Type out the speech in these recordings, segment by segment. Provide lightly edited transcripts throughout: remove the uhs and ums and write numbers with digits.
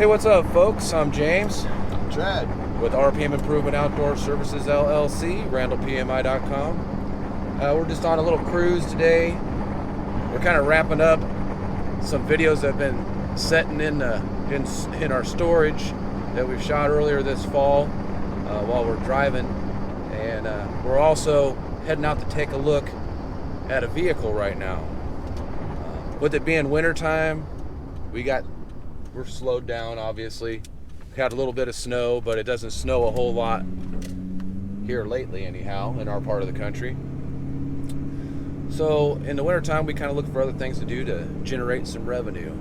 Hey, what's up, folks? I'm James. Chad. With RPM Improvement Outdoor Services LLC, RandallPMI.com. We're just on a little cruise today. We're kind of wrapping up some videos that have been setting in our storage that we've shot earlier this fall while we're driving. And we're also heading out to take a look at a vehicle right now. With it being wintertime, we're slowed down, obviously. We had a little bit of snow, but it doesn't snow a whole lot here lately anyhow in our part of the country. So in the wintertime, we kind of look for other things to do to generate some revenue.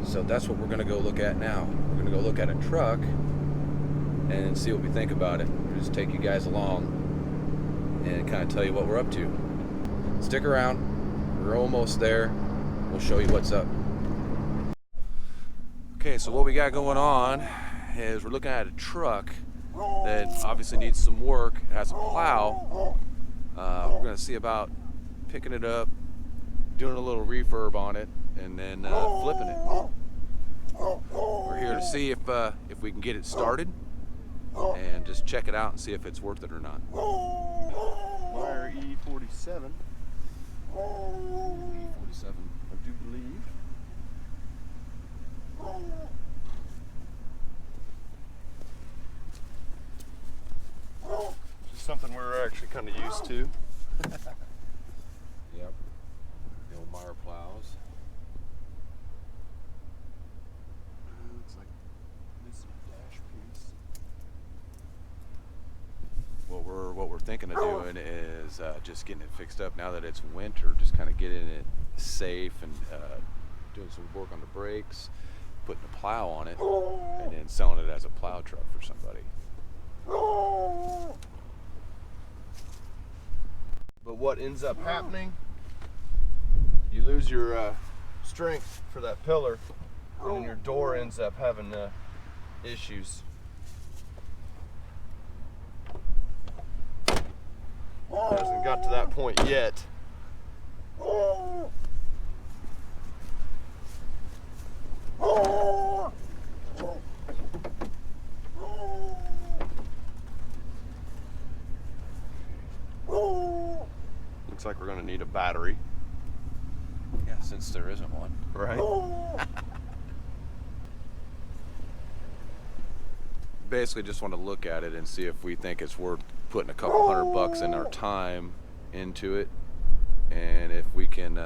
So that's what we're going to go look at now. We're going to go look at a truck and see what we think about it. We'll just take you guys along and kind of tell you what we're up to. Stick around. We're almost there. We'll show you what's up. Okay, so what we got going on is we're looking at a truck that obviously needs some work. It has a plow. We're going to see about picking it up, doing a little refurb on it, and then flipping it. We're here to see if we can get it started and just check it out and see if it's worth it or not. Meyer E47. E47, I do believe. Just something we're actually kind of used to. Yep, the old Meyer plows. Looks like this dash piece. What we're thinking of doing is just getting it fixed up now that it's winter. Just kind of getting it safe and doing some work on the brakes, putting a plow on it, and then selling it as a plow truck for somebody. But what ends up happening, you lose your strength for that pillar, and then your door ends up having issues. Hasn't got to that point yet. Looks like we're going to need a battery. Yeah, since there isn't one. Right. Basically just want to look at it and see if we think it's worth putting a couple $100 in our time into it, and if we can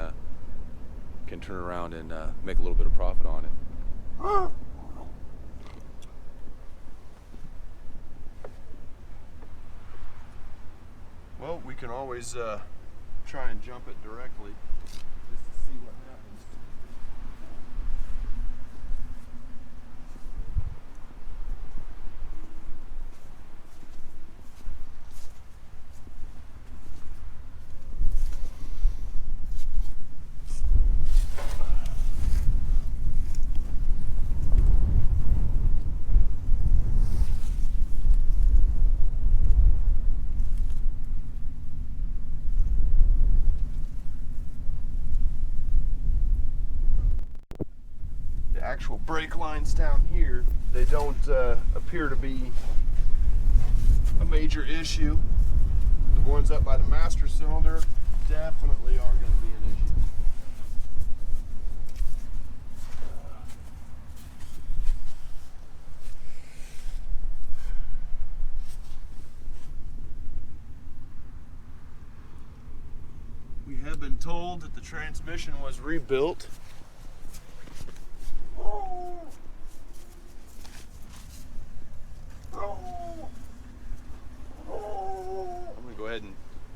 turn around and make a little bit of profit on it. Well, we can always try and jump it directly just to see what happens. Actual brake lines down here, they don't appear to be a major issue. The ones up by the master cylinder definitely are going to be an issue. We have been told that the transmission was rebuilt. I'm going to go ahead and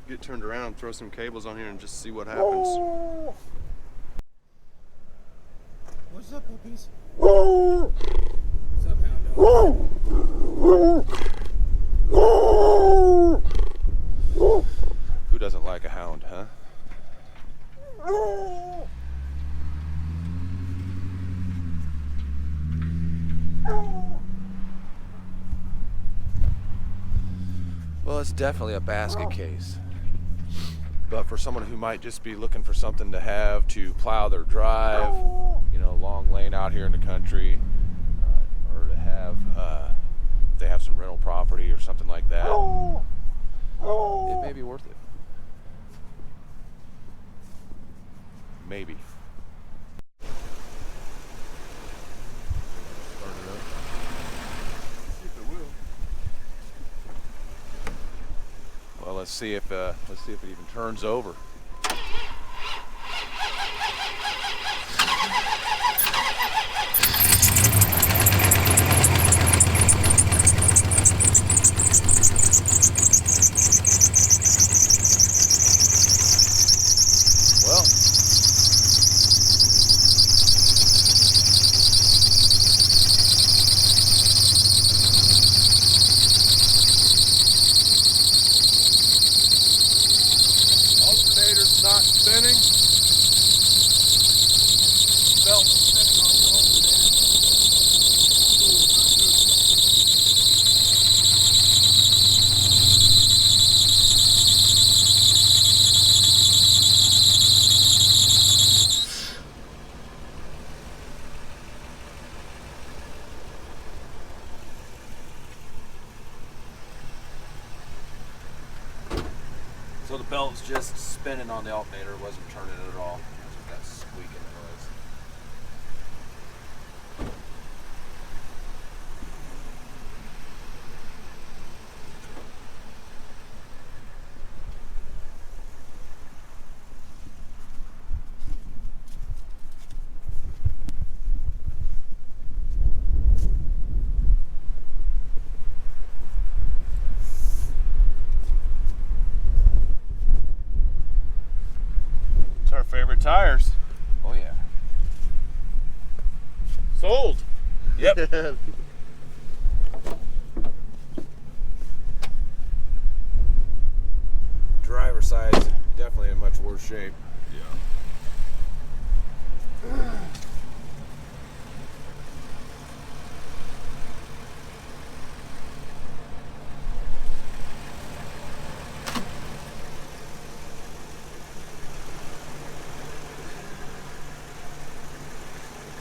get turned around and throw some cables on here and just see what happens. What's up, puppies? What's up, hound dog? Who doesn't like a hound, huh? Well, it's definitely a basket case. But for someone who might just be looking for something to have to plow their drive, you know, long lane out here in the country, or to have if they have some rental property or something like that, it may be worth it. Maybe. Start it up. See if it will. Well, let's see if it even turns over. Well, alternator's not spinning. Belt's spinning on the alternator. So the belt's just spinning on the alternator, it wasn't turning it at all. That's what that squeaking noise. It's our favorite tires. Oh yeah. Sold. Yep. Driver side's definitely in much worse shape.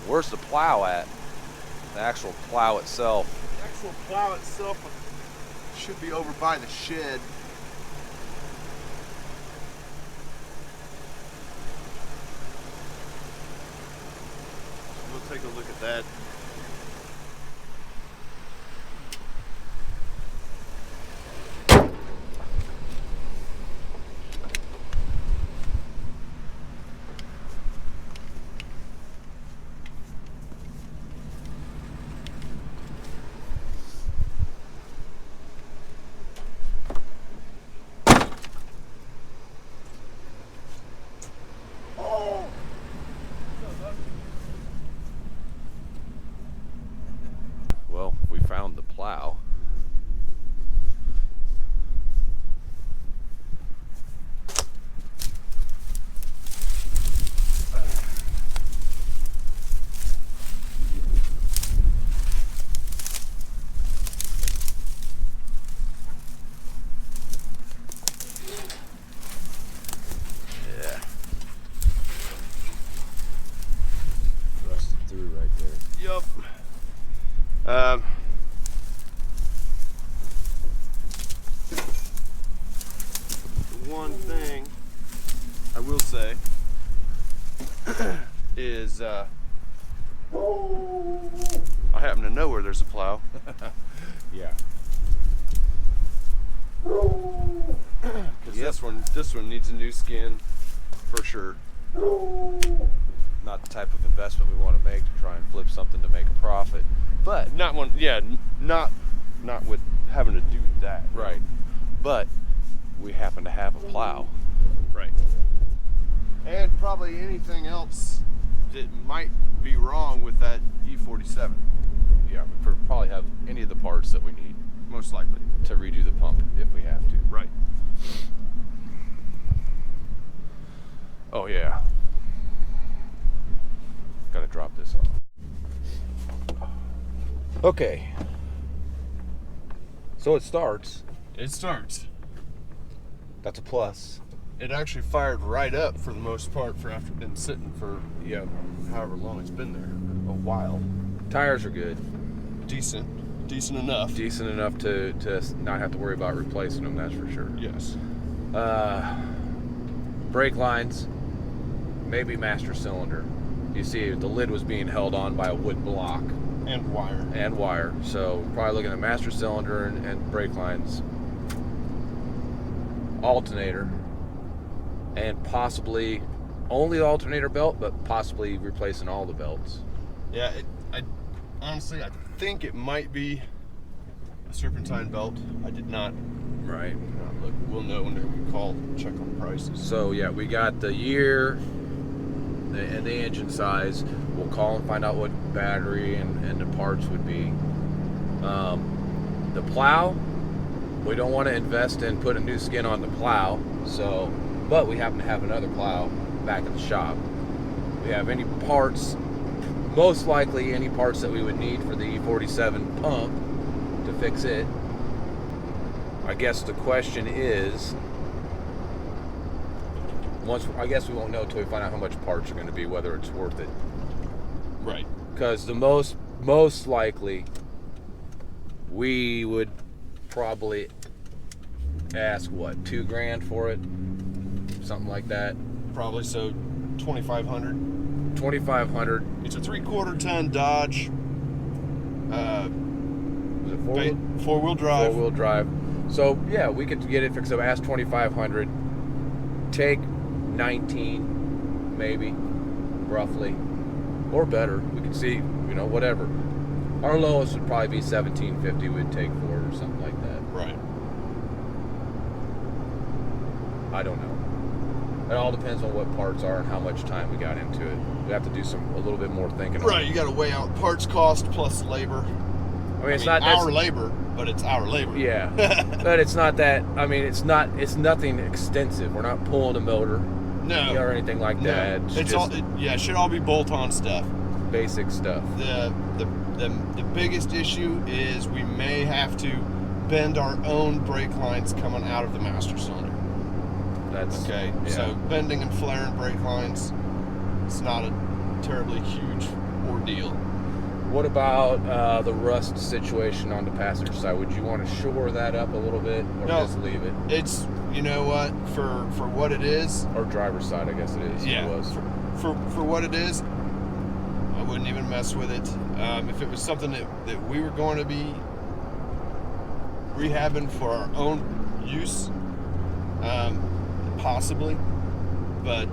Where's the plow at? The actual plow itself. The actual plow itself should be over by the shed. We'll take a look at that. Well, we found the plow. Yeah. Rusted through right there. Yup. The one thing I will say is I happen to know where there's a plow. Yeah. Because this one needs a new skin for sure. Not the type of investment we want to make to try and flip something to make a profit. But Not one, yeah, not with having to do that. right. But we happen to have a plow. Right. And probably anything else that might be wrong with that E47. Yeah, we probably have any of the parts that we need Most likely. to redo the pump if we have to. Right. Oh yeah. Gotta drop this off. Okay. So it starts. It starts. That's a plus. it actually fired right up for the most part for after been sitting for however long it's been there, a while. Tires are good. Decent enough. Decent enough to not have to worry about replacing them, that's for sure. Yes. Brake lines, maybe master cylinder. You see the lid was being held on by a wood block. And wire. So probably looking at master cylinder and brake lines. Alternator. And possibly only the alternator belt, but possibly replacing all the belts. Yeah, I honestly, I think it might be a serpentine belt. I did not. Right. Look, we'll know when we call, check on prices. So yeah, we got the year and the engine size. We'll call and find out what battery and the parts would be. The plow, we don't want to invest in put a new skin on the plow. So, but we happen to have another plow back at the shop. We have any parts, most likely any parts that we would need for the E47 pump to fix it. I guess the question is, I guess we won't know until we find out how much parts are going to be, whether it's worth it. Right. Because the most likely, we would probably ask what, $2,000 for it, something like that. Probably so, 2,500. 2,500. It's a 3/4 ton Dodge. Was it four-wheel drive? 4-wheel drive. So yeah, we could get it fixed up. Ask 2,500. Take 19, maybe, roughly, or better. We could see, whatever. Our lowest would probably be 1,750. We'd take for it or something like that. Right. I don't know. It all depends on what parts are and how much time we got into it. We have to do a little bit more thinking. Right. You got to weigh out parts cost plus labor. I mean, it's not our labor, but it's our labor. Yeah, but it's not that. I mean, it's nothing extensive. We're not pulling a motor, or anything like that. It's all. It should all be bolt-on stuff. Basic stuff. The biggest issue is we may have to bend our own brake lines coming out of the master cylinder. That's okay. Yeah. So bending and flaring brake lines, it's not a terribly huge ordeal. What about the rust situation on the passenger side? Would you want to shore that up a little bit, or just leave it? It's, what, for what it is. Or driver's side, I guess it is. Yeah. It was. For what it is, I wouldn't even mess with it. If it was something that we were going to be rehabbing for our own use, possibly, but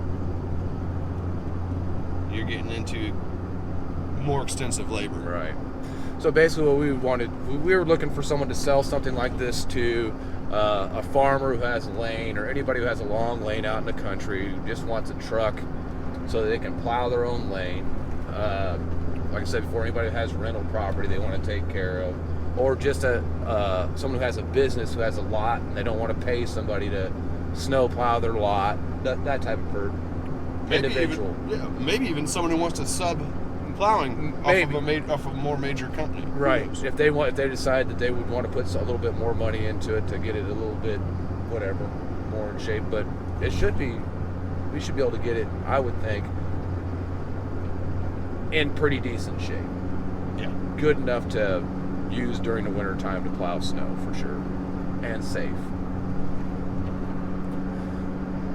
you're getting into more extensive labor. Right. So basically what we were looking for someone to sell something like this to a farmer who has a lane, or anybody who has a long lane out in the country who just wants a truck so that they can plow their own lane. Like I said before, anybody who has rental property they want to take care of, or just someone who has a business who has a lot and they don't want to pay somebody to snow plow their lot, that type of individual. Maybe even someone who wants to sub plowing off of a more major company. Right. If they decide that they would want to put a little bit more money into it to get it a little bit, whatever, more in shape. But we should be able to get it, I would think, in pretty decent shape. Yeah. Good enough to use during the winter time to plow snow for sure, and safe.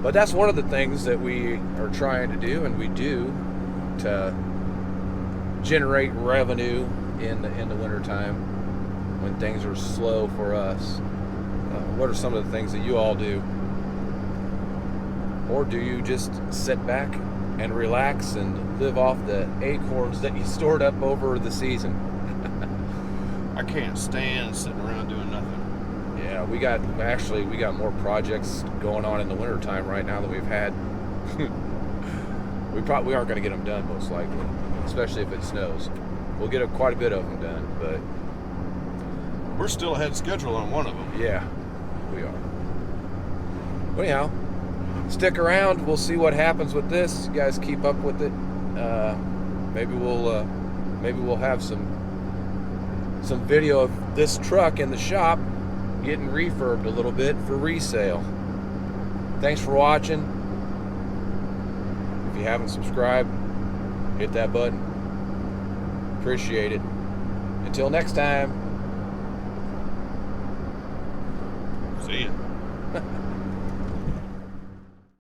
But that's one of the things that we are trying to do, and we do, to generate revenue in the wintertime when things are slow for us. What are some of the things that you all do? Or do you just sit back and relax and live off the acorns that you stored up over the season? I can't stand sitting around doing nothing. Yeah, we got more projects going on in the wintertime right now than we've had. We aren't going to get them done, most likely, especially if it snows. We'll get quite a bit of them done, but we're still ahead of schedule on one of them. Yeah, we are. But anyhow, stick around. We'll see what happens with this. You guys keep up with it. Maybe we'll have some video of this truck in the shop getting refurbed a little bit for resale. Thanks for watching. If you haven't subscribed, hit that button. Appreciate it. Until next time. See ya.